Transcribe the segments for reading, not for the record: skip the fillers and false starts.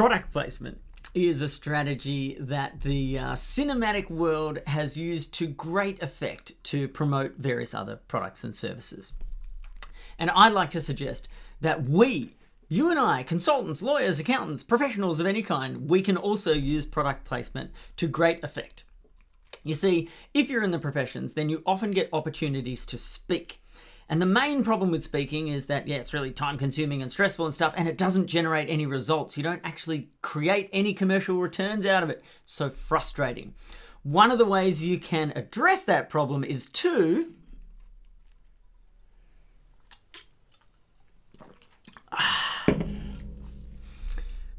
Product placement is a strategy that the cinematic world has used to great effect to promote various other products and services. And I'd like to suggest that you and I, consultants, lawyers, accountants, professionals of any kind, we can also use product placement to great effect. You see, if you're in the professions, then you often get opportunities to speak. And the main problem with speaking is that, it's really time consuming and stressful and stuff, and it doesn't generate any results. You don't actually create any commercial returns out of it. It's so frustrating. One of the ways you can address that problem is to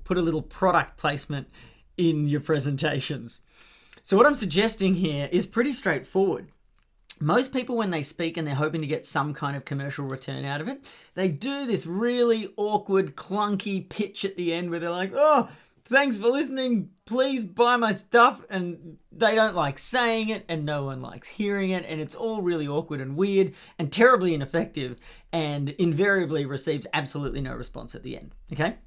put a little product placement in your presentations. So what I'm suggesting here is pretty straightforward. Most people, when they speak and they're hoping to get some kind of commercial return out of it, they do this really awkward, clunky pitch at the end where they're like, oh, thanks for listening, please buy my stuff. And they don't like saying it and no one likes hearing it. And it's all really awkward and weird and terribly ineffective and invariably receives absolutely no response at the end. Okay?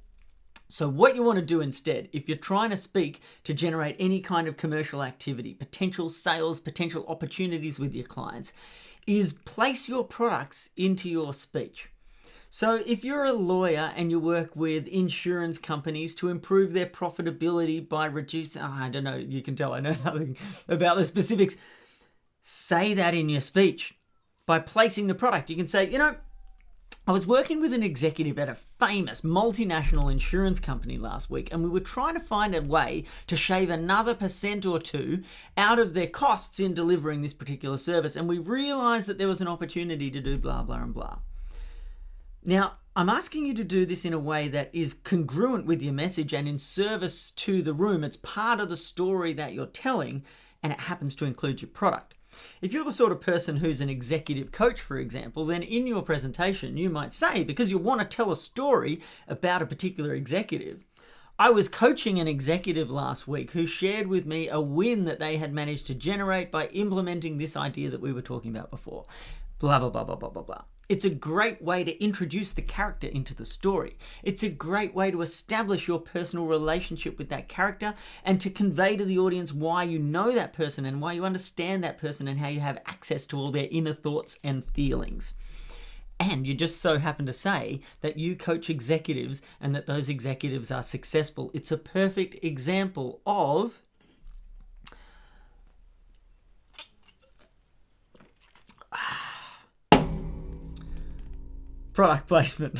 So what you want to do instead, if you're trying to speak to generate any kind of commercial activity, potential sales, potential opportunities with your clients, is place your products into your speech. So if you're a lawyer and you work with insurance companies to improve their profitability by reducing, I don't know, you can tell I know nothing about the specifics, say that in your speech. By placing the product, you can say, I was working with an executive at a famous multinational insurance company last week, and we were trying to find a way to shave another % or two out of their costs in delivering this particular service. And we realized that there was an opportunity to do blah, blah, and blah. Now, I'm asking you to do this in a way that is congruent with your message and in service to the room. It's part of the story that you're telling, and it happens to include your product. If you're the sort of person who's an executive coach, for example, then in your presentation, you might say, because you want to tell a story about a particular executive, I was coaching an executive last week who shared with me a win that they had managed to generate by implementing this idea that we were talking about before. Blah, blah, blah, blah, blah, blah, blah. It's a great way to introduce the character into the story. It's a great way to establish your personal relationship with that character and to convey to the audience why you know that person and why you understand that person and how you have access to all their inner thoughts and feelings. And you just so happen to say that you coach executives and that those executives are successful. It's a perfect example of product placement.